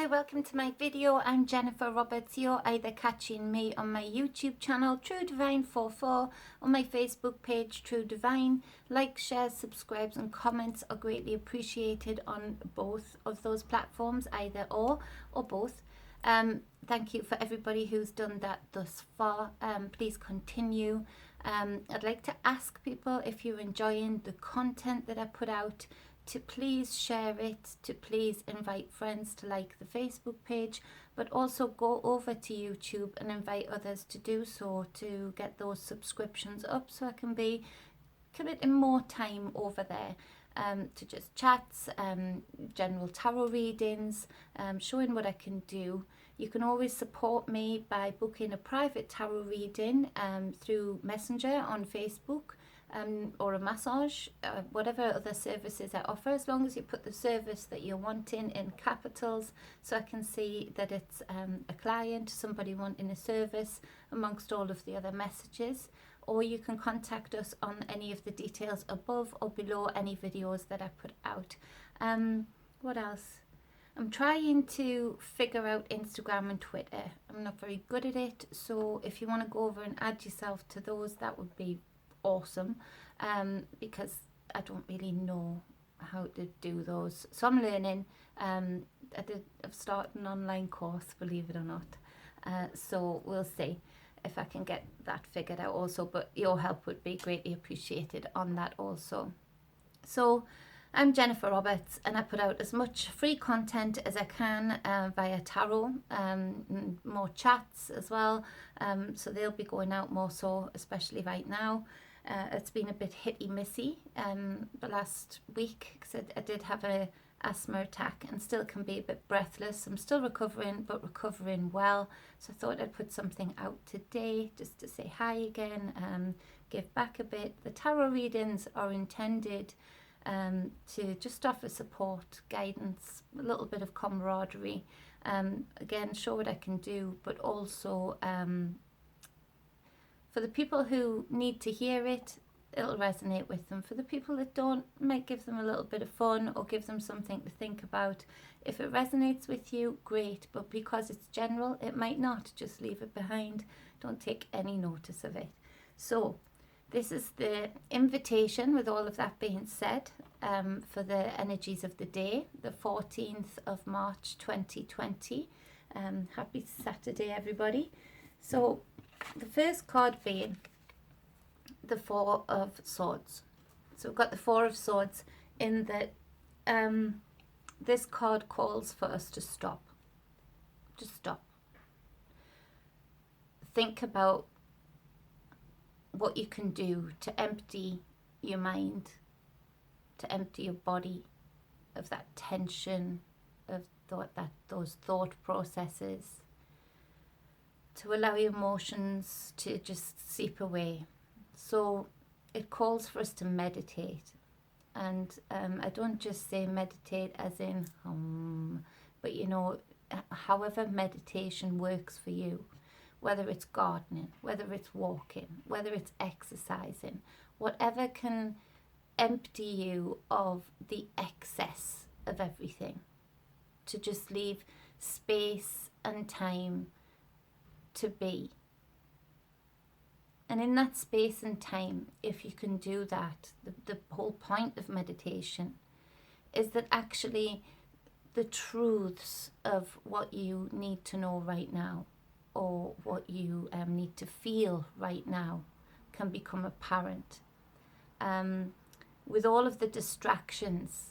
Hi, welcome to my video. I'm Jennifer Roberts. You're either catching me on my YouTube channel, True Divine 44, on my Facebook page, True Divine. Likes, shares, subscribes and comments are greatly appreciated on both of those platforms, either or both. Thank you for everybody who's done that thus far. Please continue. I'd like to ask people, if you're enjoying the content that I put out, to please share it, to please invite friends to like the Facebook page, but also go over to YouTube and invite others to do so, to get those subscriptions up, so I can be committing more time over there to just chats, general tarot readings, showing what I can do. You can always support me by booking a private tarot reading through Messenger on Facebook. Or a massage, whatever other services I offer, as long as you put the service that you're wanting in capitals, so I can see that it's a client, somebody wanting a service amongst all of the other messages. Or you can contact us on any of the details above or below any videos that I put out. What else? I'm trying to figure out Instagram and Twitter. I'm not very good at it, so if you want to go over and add yourself to those, that would be awesome, because I don't really know how to do those, so I'm learning. I've started an online course, believe it or not, so we'll see if I can get that figured out also, but your help would be greatly appreciated on that also. So I'm Jennifer Roberts, and I put out as much free content as I can via tarot, more chats as well, so they'll be going out more so, especially right now. It's been a bit hit-y-missy the last week, because I did have a asthma attack and still can be a bit breathless. I'm still recovering, but recovering well, so I thought I'd put something out today just to say hi again, give back a bit. The tarot readings are intended to just offer support, guidance, a little bit of camaraderie, again, show what I can do, but also for the people who need to hear it, it'll resonate with them. For the people that don't, it might give them a little bit of fun or give them something to think about. If it resonates with you, great, but because it's general, it might not. Just leave it behind. Don't take any notice of it. So this is the invitation, with all of that being said, for the energies of the day, the 14th of March 2020. Happy Saturday, everybody. So the first card being the Four of Swords. So we've got the Four of Swords in that this card calls for us to stop. Just stop. Think about what you can do to empty your mind, to empty your body of that tension, of those thought processes, to allow your emotions to just seep away. So it calls for us to meditate, and I don't just say meditate as in but you know, however meditation works for you, whether it's gardening, whether it's walking, whether it's exercising, whatever can empty you of the excess of everything, to just leave space and time to be. And in that space and time, if you can do that, the whole point of meditation is that actually the truths of what you need to know right now, or what you need to feel right now, can become apparent. With all of the distractions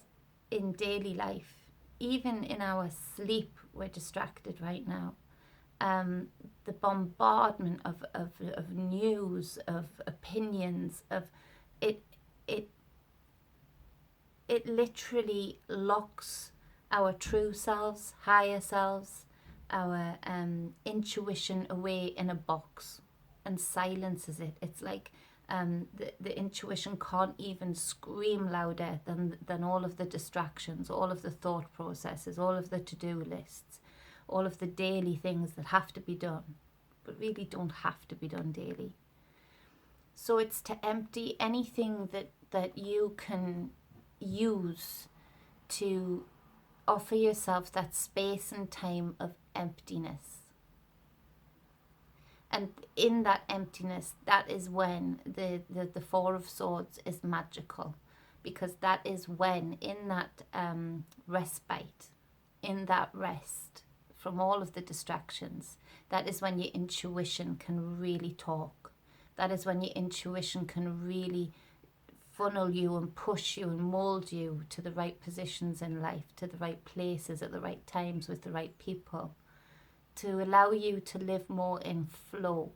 in daily life, even in our sleep, we're distracted right now. The bombardment of news, of opinions, of it literally locks our true selves, higher selves, our intuition away in a box and silences it. It's like the intuition can't even scream louder than all of the distractions, all of the thought processes, all of the to-do lists, all of the daily things that have to be done, but really don't have to be done daily. So it's to empty anything that you can use to offer yourself that space and time of emptiness. And in that emptiness, that is when the Four of Swords is magical, because that is when, in that respite, in that rest from all of the distractions, that is when your intuition can really talk. That is when your intuition can really funnel you and push you and mold you to the right positions in life, to the right places at the right times with the right people, to allow you to live more in flow.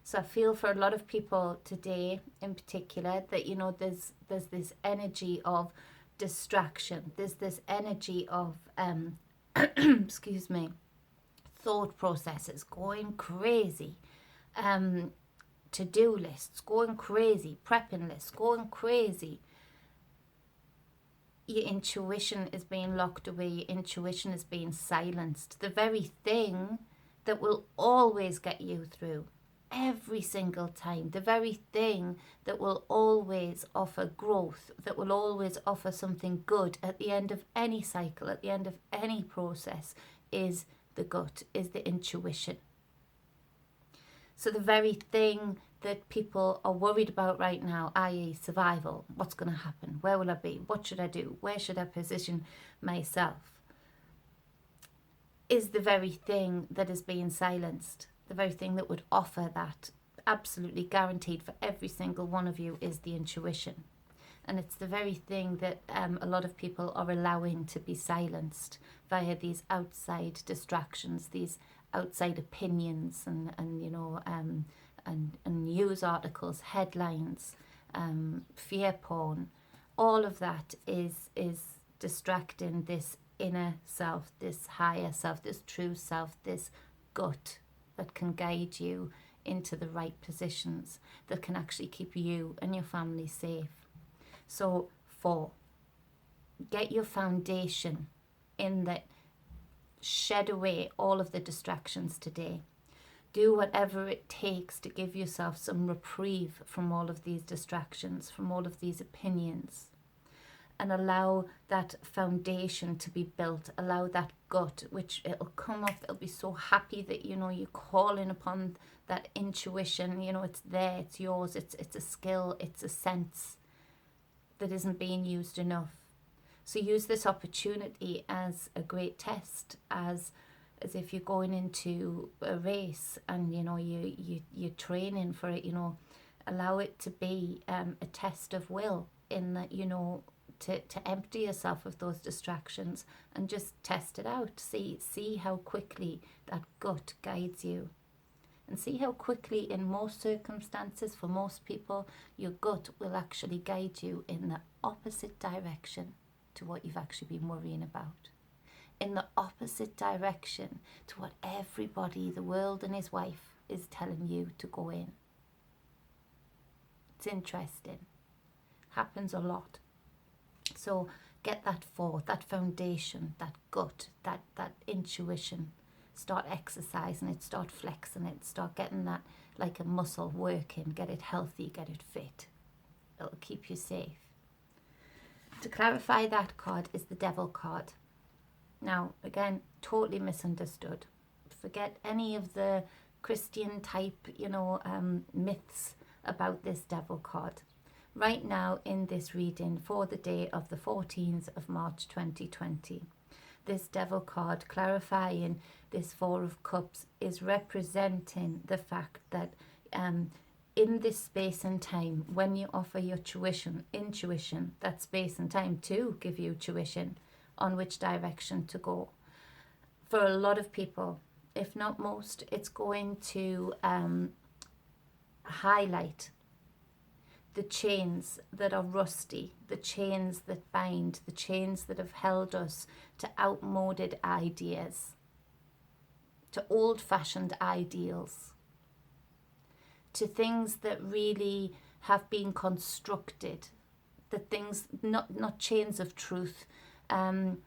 So I feel for a lot of people today in particular that, you know, there's this energy of distraction. There's this energy of, excuse me, thought processes going crazy. To-do lists going crazy, prepping lists going crazy. Your intuition is being locked away, your intuition is being silenced. The very thing that will always get you through every single time, the very thing that will always offer growth, that will always offer something good at the end of any cycle, at the end of any process, is the gut, is the intuition. So the very thing that people are worried about right now, i.e. survival, what's going to happen, where will I be, what should I do, where should I position myself, is the very thing that is being silenced. The very thing that would offer that, absolutely guaranteed for every single one of you, is the intuition. And it's the very thing that a lot of people are allowing to be silenced via these outside distractions, these outside opinions and you know, and news articles, headlines, fear porn. All of that is distracting this inner self, this higher self, this true self, this gut that can guide you into the right positions, that can actually keep you and your family safe. So 4, get your foundation in that. Shed away all of the distractions today. Do whatever it takes to give yourself some reprieve from all of these distractions, from all of these opinions, and allow that foundation to be built. Allow that gut, which it'll come off, it'll be so happy that, you know, you're calling upon that intuition. You know, it's there, it's yours, it's a skill, it's a sense that isn't being used enough. So use this opportunity as a great test, as if you're going into a race and, you know, you're training for it. You know, allow it to be a test of will, in that, you know, to empty yourself of those distractions and just test it out. See how quickly that gut guides you, and see how quickly, in most circumstances, for most people, your gut will actually guide you in the opposite direction to what you've actually been worrying about, in the opposite direction to what everybody, the world and his wife, is telling you to go in. It's interesting. Happens a lot. So get that that foundation, that gut, that intuition. Start exercising it, start flexing it, start getting that like a muscle working, get it healthy, get it fit. It'll keep you safe. To clarify, that card is the Devil card. Now, again, totally misunderstood. Forget any of the Christian type, you know, myths about this Devil card. Right now, in this reading for the day of the 14th of March 2020, this Devil card, clarifying this Four of Cups, is representing the fact that in this space and time, when you offer your intuition, that space and time to give you tuition on which direction to go. For a lot of people, if not most, it's going to highlight the chains that are rusty, the chains that bind, the chains that have held us to outmoded ideas, to old-fashioned ideals, to things that really have been constructed, the things, not chains of truth, not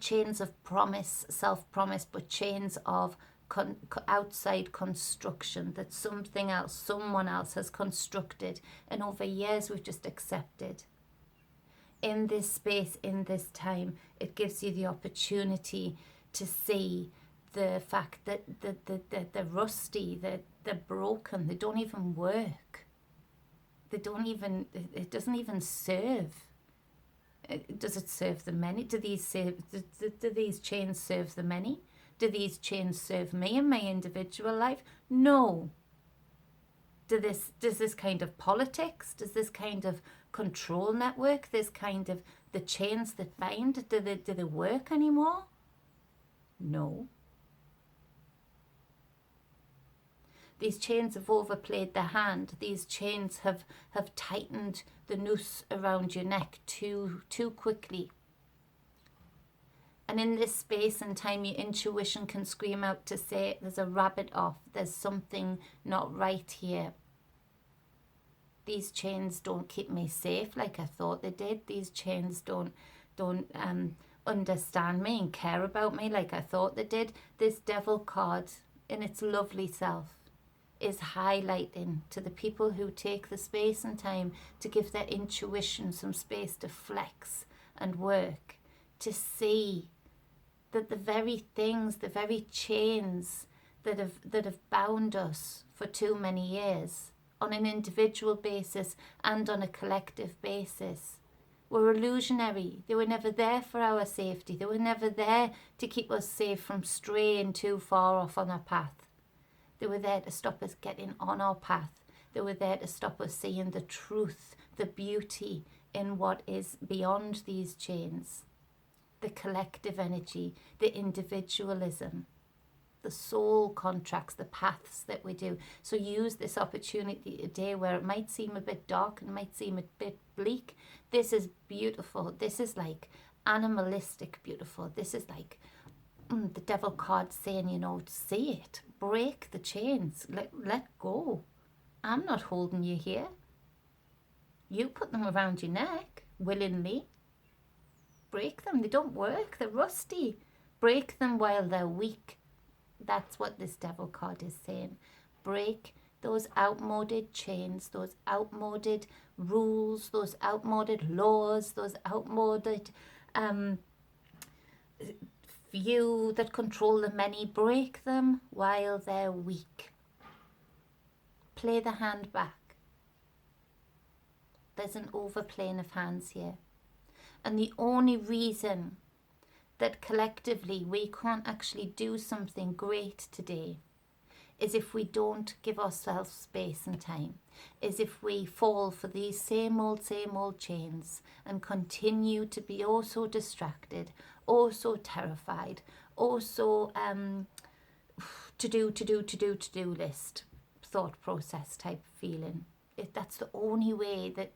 chains of promise, self-promise, but chains of outside construction that something else, someone else has constructed, and over years we've just accepted. in this space, in this time, it gives you the opportunity to see the fact that they're rusty, they're broken, they don't even work. They don't even, it doesn't even serve. Does it serve the many? Do these chains serve the many? Do these chains serve me in my individual life? No. Does this kind of politics, does this kind of control network, this kind of the chains that bind, do they work anymore? No. These chains have overplayed their hand. These chains have tightened the noose around your neck too quickly. And in this space and time, your intuition can scream out to say, there's a rabbit off, there's something not right here. These chains don't keep me safe like I thought they did. These chains don't understand me and care about me like I thought they did. This devil card in its lovely self is highlighting to the people who take the space and time to give their intuition some space to flex and work, to see that the very things, the very chains that have bound us for too many years on an individual basis and on a collective basis were illusionary. They were never there for our safety. They were never there to keep us safe from straying too far off on our path. They were there to stop us getting on our path. They were there to stop us seeing the truth, the beauty in what is beyond these chains. The collective energy, the individualism, the soul contracts, the paths that we do. So use this opportunity today where it might seem a bit dark and might seem a bit bleak. This is beautiful. This is like animalistic beautiful. This is like the devil card saying, you know, see it, break the chains, let go. I'm not holding you here. You put them around your neck willingly. Break them. They don't work. They're rusty. Break them while they're weak. That's what this devil card is saying. Break those outmoded chains, those outmoded rules, those outmoded laws, those outmoded view that control the many. Break them while they're weak. Play the hand back. There's an overplaying of hands here. And the only reason that collectively we can't actually do something great today is if we don't give ourselves space and time, is if we fall for these same old chains and continue to be oh so distracted, oh so terrified, oh so to-do list, thought process type feeling. That's the only way that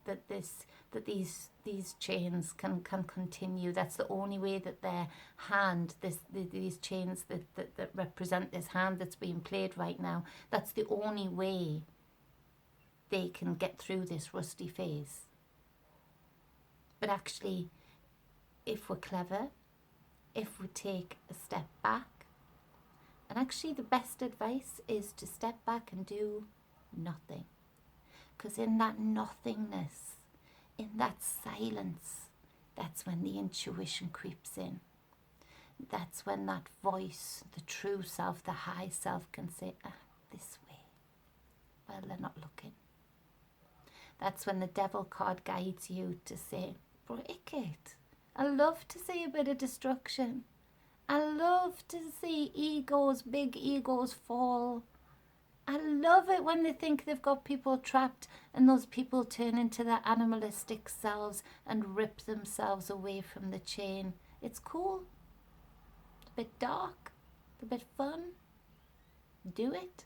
these chains can continue. That's the only way that their hand, these chains that represent this hand that's being played right now, that's the only way they can get through this rusty phase. But actually, if we're clever, if we take a step back, and actually the best advice is to step back and do nothing. Because in that nothingness, in that silence, that's when the intuition creeps in. That's when that voice, the true self, the high self can say, this way. Well, they're not looking. That's when the devil card guides you to say, break it. I love to see a bit of destruction. I love to see egos, big egos fall. I love it when they think they've got people trapped and those people turn into their animalistic selves and rip themselves away from the chain. It's cool. A bit dark. A bit fun. Do it.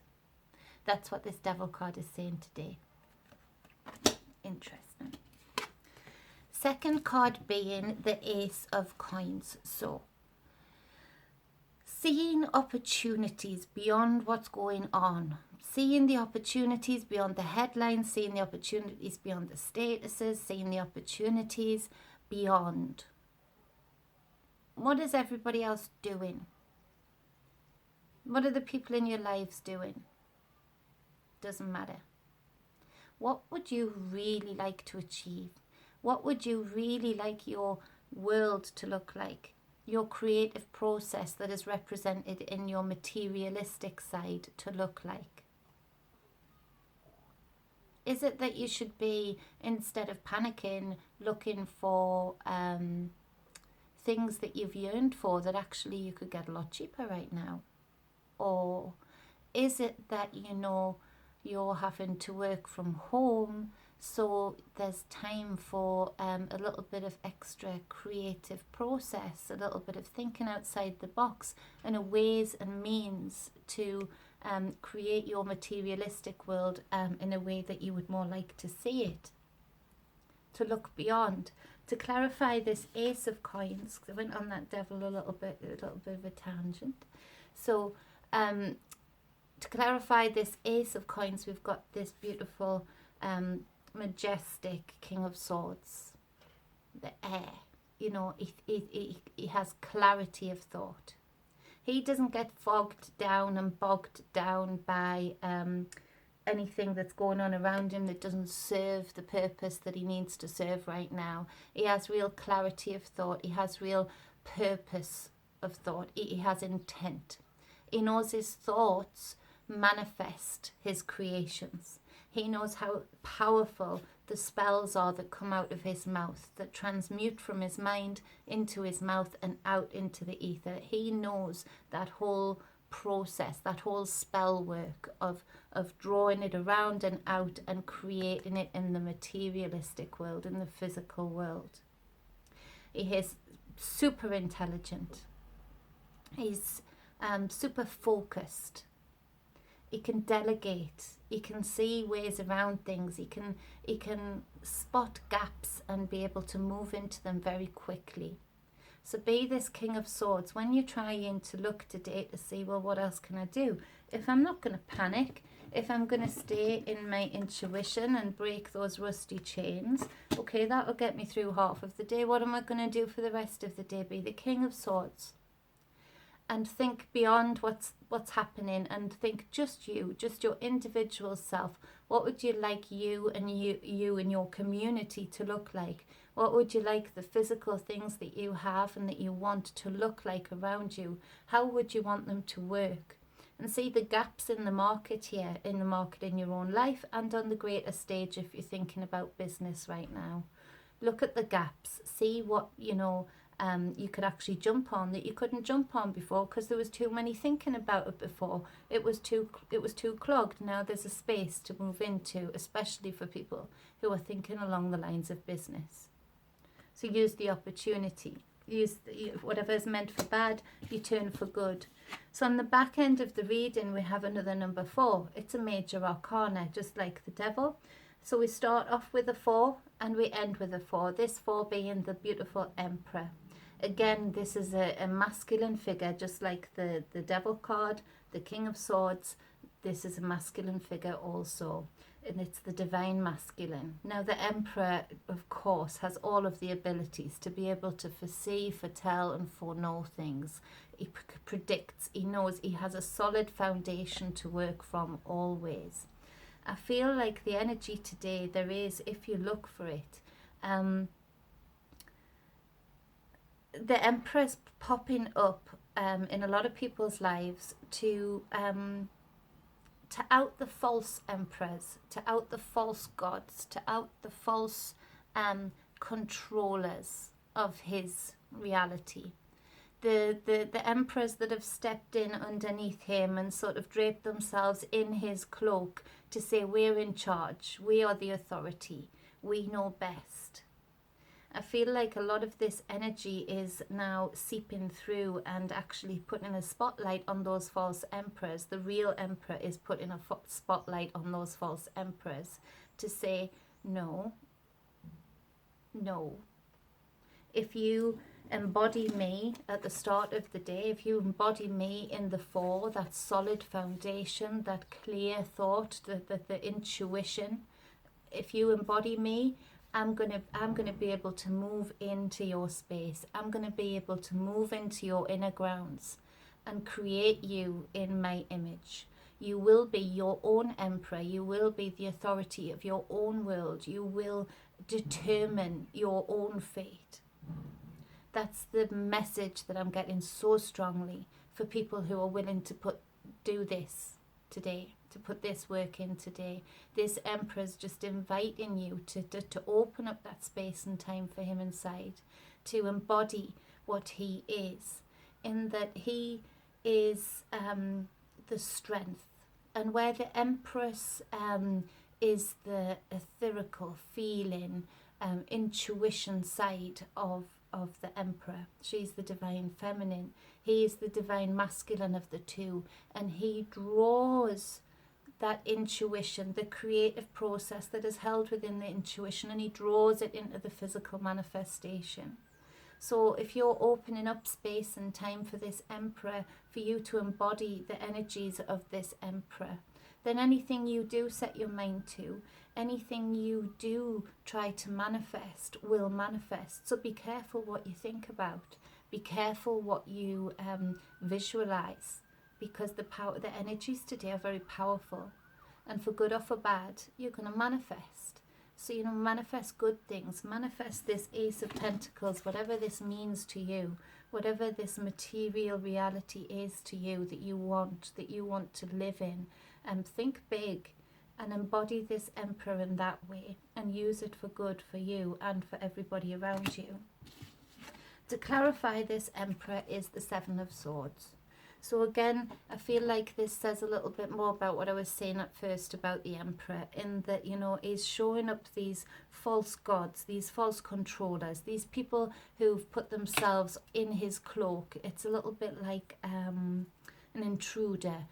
That's what this devil card is saying today. Interesting. Second card being the Ace of Coins. So, seeing opportunities beyond what's going on. Seeing the opportunities beyond the headlines, seeing the opportunities beyond the statuses, seeing the opportunities beyond. What is everybody else doing? What are the people in your lives doing? Doesn't matter. What would you really like to achieve? What would you really like your world to look like? Your creative process that is represented in your materialistic side to look like? Is it that you should be, instead of panicking, looking for things that you've yearned for that actually you could get a lot cheaper right now? Or is it that, you know, you're having to work from home, so there's time for a little bit of extra creative process, a little bit of thinking outside the box, and a ways and means to create your materialistic world in a way that you would more like to see it, to look beyond. To clarify this Ace of Coins, because I went on that devil a little bit of a tangent. So to clarify this Ace of Coins, we've got this beautiful majestic King of Swords, the air. You know, he has clarity of thought. He doesn't get fogged down and bogged down by anything that's going on around him that doesn't serve the purpose that he needs to serve right now. He has real clarity of thought. He has real purpose of thought. He has intent. He knows his thoughts manifest his creations. He knows how powerful the spells are that come out of his mouth, that transmute from his mind into his mouth and out into the ether. He knows that whole process, that whole spell work of drawing it around and out and creating it in the materialistic world, in the physical world. He is super intelligent. He's super focused. He can delegate. He can see ways around things. He can spot gaps and be able to move into them very quickly. So be this King of Swords when you're trying to look today to see, well, what else can I do? If I'm not going to panic, if I'm going to stay in my intuition and break those rusty chains, okay, that'll get me through half of the day. What am I going to do for the rest of the day? Be the King of Swords. And think beyond what's happening, and think just you, just your individual self. What would you like you and your community to look like? What would you like the physical things that you have and that you want to look like around you? How would you want them to work? And see the gaps in the market here, in the market in your own life and on the greater stage if you're thinking about business right now. Look at the gaps. See what, you could actually jump on that you couldn't jump on before because there was too many thinking about it before. It was too clogged. Now there's a space to move into, especially for people who are thinking along the lines of business. So use the opportunity. Use whatever is meant for bad, you turn for good. So on the back end of the reading, we have another number 4. It's a major arcana, just like the devil. So we start off with a 4 and we end with a 4. This 4 being the beautiful Emperor. Again, this is a masculine figure, just like the devil card, the King of Swords. This is a masculine figure also, and it's the divine masculine. Now, the Emperor, of course, has all of the abilities to be able to foresee, foretell, and foreknow things. He predicts, he knows, he has a solid foundation to work from always. I feel like the energy today there is, if you look for it, the Emperor's popping up in a lot of people's lives to out the false emperors, to out the false gods, to out the false controllers of his reality. The emperors that have stepped in underneath him and sort of draped themselves in his cloak to say, we're in charge, we are the authority, we know best. I feel like a lot of this energy is now seeping through and actually putting a spotlight on those false emperors. The real emperor is putting a spotlight on those false emperors to say, no. If you embody me at the start of the day, if you embody me in the 4, that solid foundation, that clear thought, the intuition, if you embody me, I'm gonna be able to move into your space. I'm gonna be able to move into your inner grounds and create you in my image. You will be your own emperor. You will be the authority of your own world. You will determine your own fate. That's the message that I'm getting so strongly for people who are willing to do this today, to put this work in today. This emperor's just inviting you to open up that space and time for him inside, to embody what he is, in that he is the strength. And where the empress is the etherical feeling, intuition side of the emperor. She's the divine feminine. He is the divine masculine of the two. And he draws that intuition, the creative process that is held within the intuition, and he draws it into the physical manifestation. So if you're opening up space and time for this emperor, for you to embody the energies of this emperor, then anything you do set your mind to, anything you do try to manifest will manifest. So be careful what you think about. Be careful what you visualize, because the energies today are very powerful. And for good or for bad, you're going to manifest. So, manifest good things. Manifest this Ace of Pentacles, whatever this means to you, whatever this material reality is to you that you want to live in. Think big and embody this emperor in that way, and use it for good for you and for everybody around you. To clarify, this emperor is the Seven of Swords. So again, I feel like this says a little bit more about what I was saying at first about the emperor, in that, he's showing up these false gods, these false controllers, these people who've put themselves in his cloak. It's a little bit like an intruder,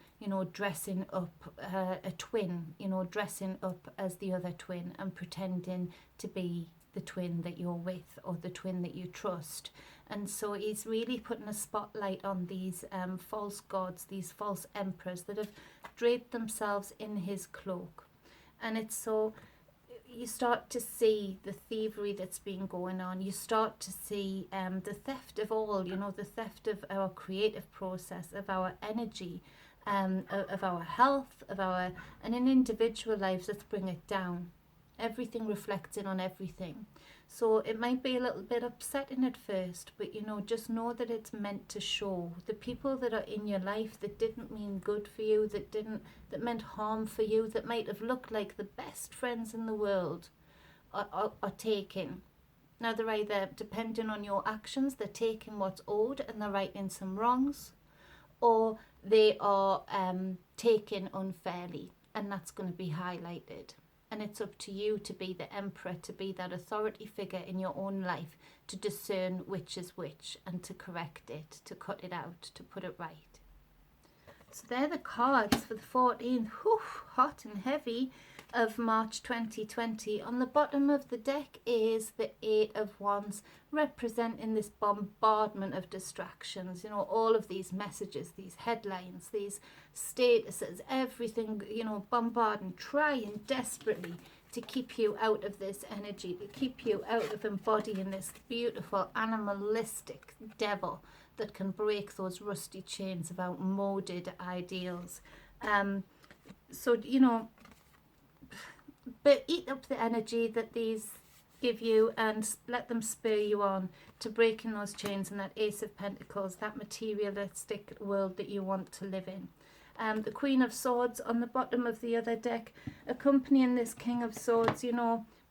dressing up a twin, dressing up as the other twin and pretending to be the twin that you're with or the twin that you trust. And so he's really putting a spotlight on these false gods, these false emperors that have draped themselves in his cloak. And it's so, you start to see the thievery that's been going on. You start to see the theft of all, the theft of our creative process, of our energy, of our health, and in individual lives, let's bring it down. Everything reflecting on everything. So it might be a little bit upsetting at first, but just know that it's meant to show. The people that are in your life that didn't mean good for you, that meant harm for you, that might have looked like the best friends in the world, are taking. Now they're either, depending on your actions, they're taking what's owed and they're righting some wrongs, or they are taken unfairly, and that's going to be highlighted. And it's up to you to be the emperor, to be that authority figure in your own life, to discern which is which and to correct it, to cut it out, to put it right. So they're the cards for the 14th, hot and heavy, of March 2020. On the bottom of the deck is the 8 of Wands, representing this bombardment of distractions, all of these messages, these headlines, these statuses, everything, bombarding, trying desperately to keep you out of this energy, to keep you out of embodying this beautiful animalistic devil that can break those rusty chains of outmoded ideals. But eat up the energy that these give you and let them spur you on to breaking those chains and that Ace of Pentacles, that materialistic world that you want to live in. The Queen of Swords on the bottom of the other deck, accompanying this King of Swords,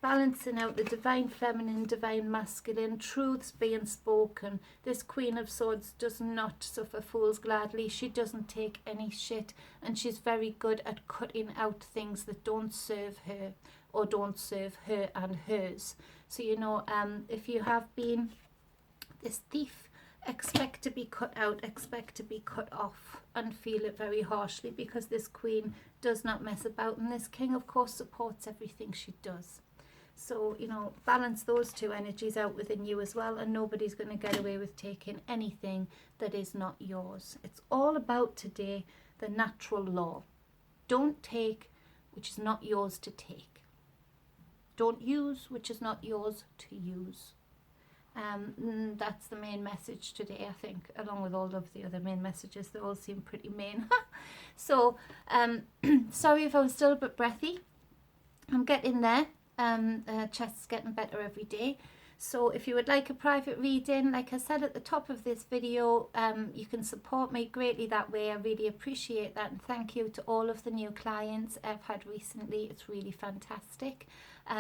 balancing out the divine feminine, divine masculine, truths being spoken. This Queen of Swords does not suffer fools gladly. She doesn't take any shit, and she's very good at cutting out things that don't serve her or don't serve her and hers. So, if you have been this thief, expect to be cut out, expect to be cut off, and feel it very harshly, because this Queen does not mess about, and this King, of course, supports everything she does. So, balance those two energies out within you as well, and nobody's going to get away with taking anything that is not yours. It's all about today the natural law. Don't take which is not yours to take. Don't use which is not yours to use. That's the main message today, I think, along with all of the other main messages. They all seem pretty main. So, sorry if I was still a bit breathy. I'm getting there. Chest's getting better every day. So if you would like a private reading, like I said at the top of this video, you can support me greatly that way. I really appreciate that, and thank you to all of the new clients I've had recently. It's really fantastic.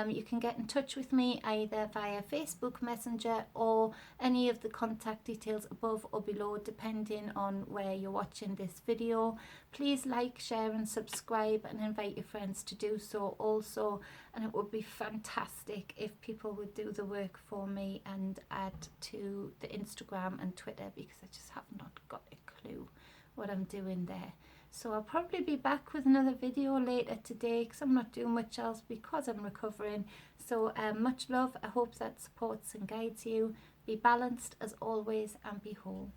You can get in touch with me either via Facebook Messenger or any of the contact details above or below, depending on where you're watching this video. Please like, share and subscribe, and invite your friends to do so also. And it would be fantastic if people would do the work for me and add to the Instagram and Twitter, because I just have not got a clue what I'm doing there. So I'll probably be back with another video later today, because I'm not doing much else because I'm recovering. So much love. I hope that supports and guides you. Be balanced as always and be whole.